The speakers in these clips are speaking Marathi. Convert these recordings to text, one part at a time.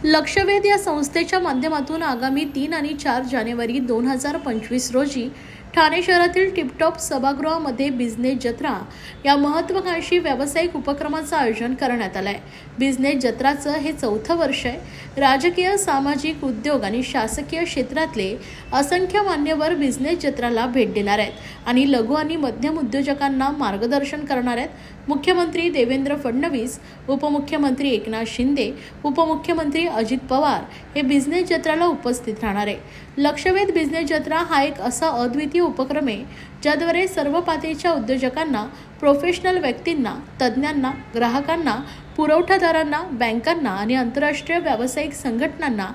लक्षवेध या संस्थेच्या माध्यमातून आगामी 3 आणि 4 जानेवारी 2025 रोजी ठाणे शहरातील टिपटॉप सभागृहामध्ये बिझनेस जत्रा या महत्त्वाकांक्षी व्यावसायिक उपक्रमाचं आयोजन करण्यात आलं आहे। बिझनेस जत्राचं हे 4थं वर्ष आहे। राजकीय, सामाजिक, उद्योग आणि शासकीय क्षेत्रातले असंख्य मान्यवर बिझनेस जत्राला भेट देणार आहेत आणि लघु आणि मध्यम उद्योजकांना मार्गदर्शन करणार आहेत। मुख्यमंत्री देवेंद्र फडणवीस, उपमुख्यमंत्री एकनाथ शिंदे, उपमुख्यमंत्री अजित पवार हे बिझनेस जत्राला उपस्थित राहणार आहे। लक्षवेध बिझनेस जत्रा हा एक असा अद्वितीय उपक्रम आहे ज्याद्वारे सर्व पातळीच्या उद्योजकांना, प्रोफेशनल व्यक्तींना, तज्ज्ञांना, ग्राहकांना, पुरवठादारांना, बँकांना आणि आंतरराष्ट्रीय व्यावसायिक संघटनांना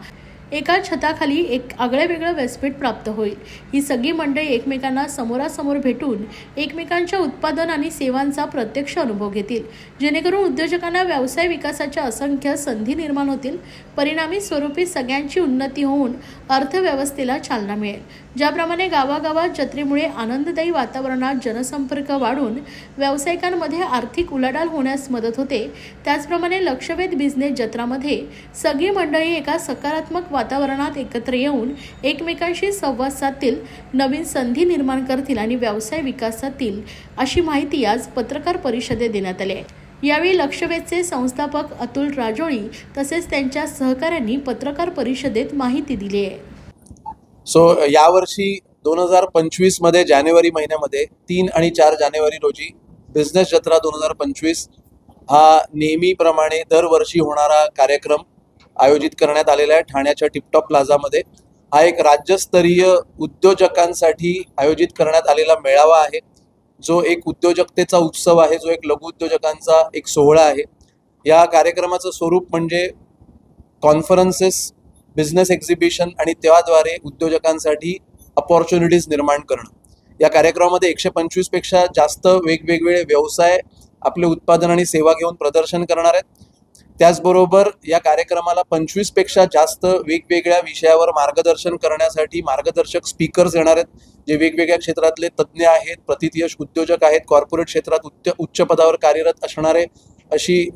एका छताखाली एक आगळेवेगळं व्यासपीठ प्राप्त होईल। ही सगळी मंडळी एकमेकांना समोरासमोर भेटून एकमेकांच्या उत्पादन आणि सेवांचा प्रत्यक्ष अनुभव घेतील, जेणेकरून उद्योजकांना व्यवसाय विकासाच्या असंख्य संधी निर्माण होतील। परिणामी स्वरूपी सगळ्यांची उन्नती होऊन अर्थव्यवस्थेला चालना मिळेल। ज्याप्रमाणे गावागावात जत्रेमुळे आनंददायी वातावरणात जनसंपर्क वाढून व्यावसायिकांमध्ये आर्थिक उलाढाल होण्यास मदत होते, त्याचप्रमाणे लक्षवेध बिझनेस जत्रामध्ये सगळी मंडळी एका सकारात्मक वातावरणात एकत्र येऊन एकमेकांशी संवाद साधतील, नवीन संधी निर्माण करतील आणि व्यवसाय विकासातील अशी माहिती आज पत्रकार परिषदेत देण्यात आली आहे। यावेळी लक्षवेधचे संस्थापक अतुल राजोळी तसेच त्यांच्या सहकाऱ्यांनी पत्रकार परिषदेत माहिती दिली आहे। यावर्षी 2025 मध्ये जानेवारी महिन्यामध्ये 3 आणि 4 जानेवारी रोजी बिझनेस जत्रा 2025 हा नेहमीप्रमाणे दरवर्षी होणारा कार्यक्रम आयोजित करण्यात आलेला आहे। ठाण्याच्या टिपटॉप प्लाझामध्ये हा एक राज्यस्तरीय उद्योजकांसाठी आयोजित करण्यात आलेला मेळावा आहे, जो एक उद्योजकतेचा उत्सव आहे, जो एक लघु उद्योजकांचा एक सोहळा आहे। या कार्यक्रमाचं स्वरूप म्हणजे कॉन्फरन्सेस, बिझनेस एक्झिबिशन आणि त्याद्वारे उद्योजकांसाठी अपॉर्च्युनिटीज निर्माण करणं। या कार्यक्रमामध्ये 125 पेक्षा जास्त वेगवेगळे व्यवसाय आपले उत्पादन आणि सेवा घेऊन प्रदर्शन करणार आहेत। त्याचबरोबर या कार्यक्रमाला 25 पेक्षा जास्त वेगवेगळ्या विषयावर मार्गदर्शन करण्यासाठी मार्गदर्शक स्पीकर्स येणार आहेत, जे वेगवेगळ्या क्षेत्रातले तज्ज्ञ आहेत, प्रतियश उद्योजक आहेत, कॉर्पोरेट क्षेत्रात उच्च पदावर कार्यरत असणारे अशी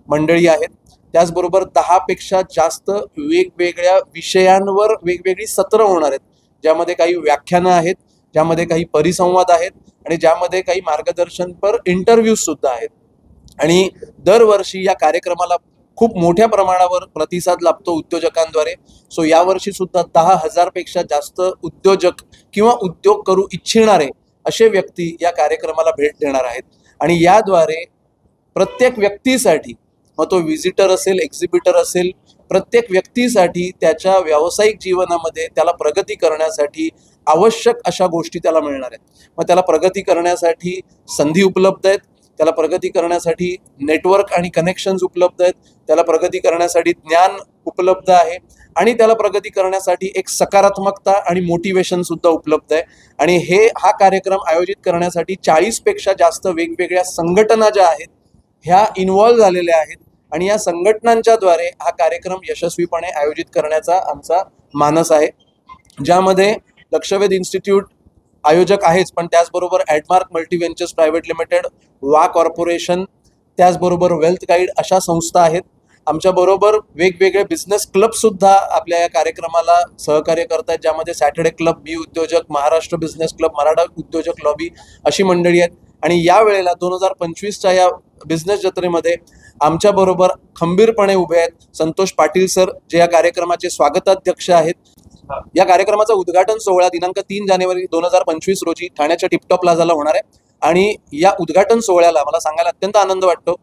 मंडळी आहेत। त्याचबरोबर 10 पेक्षा जास्त वेगवेगळ्या विषयांवर वेगवेगळी सत्र होणार आहेत, ज्यामध्ये काही व्याख्यानं आहेत, ज्यामध्ये काही परिसंवाद आहेत आणि ज्यामध्ये काही मार्गदर्शनपर इंटरव्ह्यूज सुद्धा आहेत। आणि दरवर्षी या कार्यक्रमाला खूप मोठ्या प्रमाणावर प्रतिसाद लाभतो उद्योजकांद्वारे। यावर्षी सुद्धा 10,000 पेक्षा जास्त उद्योजक किंवा उद्योग करू इच्छिणारे असे व्यक्ती या कार्यक्रमाला भेट देणार आहेत आणि याद्वारे प्रत्येक व्यक्तीसाठी, मग तो व्हिजिटर असेल, एक्झिबिटर असेल, प्रत्येक व्यक्तीसाठी त्याच्या व्यावसायिक जीवनामध्ये त्याला प्रगती करण्यासाठी आवश्यक अशा गोष्टी त्याला मिळणार आहेत। मग त्याला प्रगती करण्यासाठी संधी उपलब्ध आहेत, त्याला प्रगती करण्यासाठी नेटवर्क आणि कनेक्शन्स उपलब्ध आहेत, त्याला प्रगती करण्यासाठी ज्ञान उपलब्ध आहे आणि त्याला प्रगती करण्यासाठी एक सकारात्मकता आणि मोटिवेशन सुद्धा उपलब्ध आहे। आणि हा कार्यक्रम आयोजित करण्यासाठी 40 पेक्षा जास्त वेगवेगळ्या संघटना ज्या आहेत ह्या इन्व्हॉल्व झालेल्या आहेत आणि या संघटनांच्या द्वारे हा कार्यक्रम यशस्वीपणे आयोजित करण्याचा आमचा मानस आहे, ज्यामध्ये लक्षवेध इन्स्टिट्यूट आयोजक आहेच, पण त्याचबरोबर ॲडमार्क मल्टी व्हेंचर्स प्रायव्हेट लिमिटेड, वा कॉर्पोरेशन, त्याचबरोबर वेल्थ गाईड अशा संस्था आहेत। आमच्याबरोबर वेगवेगळे बिझनेस क्लब सुद्धा आपल्या या कार्यक्रमाला सहकार्य करत आहेत, ज्यामध्ये सॅटर्डे क्लब, बी उद्योजक, महाराष्ट्र बिझनेस क्लब, मराठा उद्योजक लॉबी अशी मंडळी आहेत। आणि या वेळेला 2025च्या या बिझनेस जत्रेमध्ये आमच्याबरोबर खंबीरपणे उभे आहेत संतोष पाटील सर, जे या कार्यक्रमाचे स्वागताध्यक्ष आहेत। या कार्यक्रमाचा उद्घाटन सोहळा दिनांक 3 जानेवारी 2025 रोजी ठाण्याच्या टिपटॉप प्लाझाला होणार आहे आणि या उद्घाटन सोहळ्याला मला सांगायला अत्यंत आनंद वाटतो,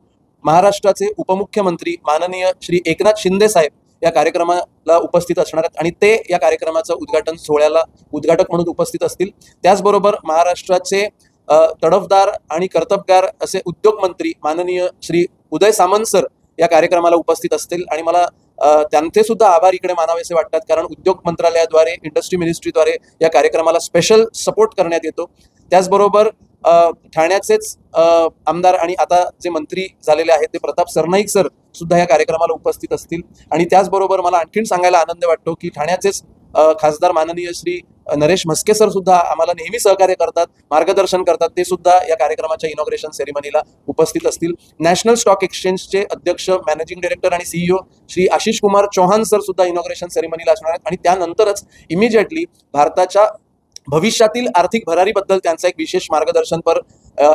महाराष्ट्राचे उपमुख्यमंत्री माननीय श्री एकनाथ शिंदे साहेब या कार्यक्रमाला उपस्थित असणार आहेत आणि ते या कार्यक्रमाचं उद्घाटन सोहळ्याला उद्घाटक म्हणून उपस्थित असतील। त्याचबरोबर महाराष्ट्राचे तडफदार आणि कर्तबगार असे उद्योग मंत्री माननीय श्री उदय सामंत सर या कार्यक्रमाला उपस्थित असतील आणि मला त्यांचे सुद्धा आभार इकडे मानावेसे वाटतात, कारण उद्योग मंत्रालयाद्वारे, इंडस्ट्री मिनिस्ट्रीद्वारे या कार्यक्रमाला स्पेशल सपोर्ट करण्यात येतो। त्याचबरोबर ठाण्याचेच आमदार आणि आता जे मंत्री झालेले आहेत ते प्रताप सरनाईक सर सुद्धा या कार्यक्रमाला उपस्थित असतील आणि त्याचबरोबर मला आणखीन सांगायला आनंद वाटतो की ठाण्याचेच खासदार माननीय श्री नरेश म्हस्के सर सुद्धा आम्हाला नेहमी सहकार्य करतात, मार्गदर्शन करतात, ते सुद्धा या कार्यक्रमाच्या इनॉग्रेशन सेरेमनीला उपस्थित असतील. नॅशनल स्टॉक एक्सचेंजचे अध्यक्ष, मॅनेजिंग डायरेक्टर आणि सीईओ श्री आशिष कुमार चौहान सर सुद्धा इनॉग्रेशन सेरेमनीला असणार आहेत. आणि त्यानंतरच इमिजिएटली भारताच्या भविष्यातील आर्थिक भरारीबद्दल त्यांचं एक विशेष मार्गदर्शनपर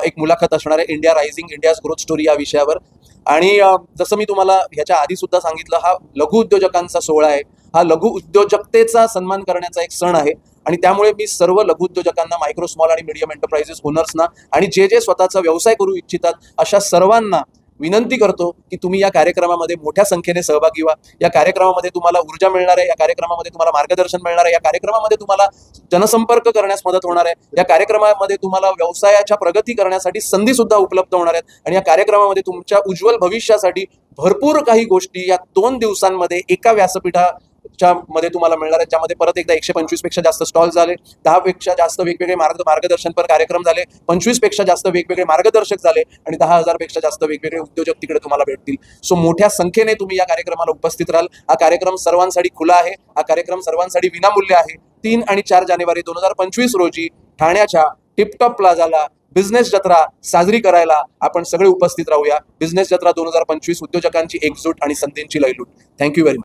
एक मुलाखत असणार आहे, India rising, India's growth story या विषयावर. आणि जसं मी तुम्हाला ह्याच्या आधी सुद्धा सांगितलं, हा लघु उद्योजकांचा सोहळा आहे, हा लघु उद्योजकतेचा सन्मान करण्याचा एक सण आहे. आणि त्यामुळे मी सर्व लघु उद्योजकांना, मायक्रो, स्मॉल आणि मीडियम एंटरप्राइजेस ओनर्सना आणि जे स्वतःचा व्यवसाय करू इच्छितात अशा सर्वांना विनंती करतो की तुम्ही या कार्यक्रमामध्ये मोठ्या संख्येने सहभागी व्हा. या कार्यक्रमामध्ये तुम्हाला ऊर्जा मिळणार आहे, या कार्यक्रमामध्ये तुम्हाला मार्गदर्शन मिळणार आहे, या कार्यक्रमामध्ये तुम्हाला जनसंपर्क करण्यास मदत होणार आहे, या कार्यक्रमामध्ये तुम्हाला व्यवसायाच्या प्रगती करण्यासाठी संधी सुद्धा उपलब्ध होणार आहेत. आणि या कार्यक्रमामध्ये तुमच्या उज्ज्वल भविष्यासाठी भरपूर काही गोष्टी या 2 दिवसांमध्ये एका व्यासपीठाच्या मध्ये तुम्हाला मिळणार आहेत, ज्यामध्ये परत एकदा 125 पेक्षा जास्त स्टॉल झाले, 10 पेक्षा जास्त वेगवेगळे मार्गदर्शनपर कार्यक्रम झाले, 25 पेक्षा जास्त वेगवेगळे मार्गदर्शक झाले आणि 10,000 पेक्षा जास्त वेगवेगळे उद्योजक तिकडे तुम्हाला भेटतील. सो मोठ्या संख्येने तुम्ही या कार्यक्रमाला उपस्थित राहाल. हा कार्यक्रम सर्वांसाठी खुला आहे, हा कार्यक्रम सर्वांसाठी विनामूल्य आहे. 3 आणि 4 जानेवारी 2025 रोजी ठाण्याच्या टिपटॉप प्लाझाला बिझनेस जत्रा साजरी करायला आपण सगळे उपस्थित राहूया. बिझनेस जत्रा 2025, उद्योजकांची एकजूट आणि संधींची लयलूट. Thank you very much.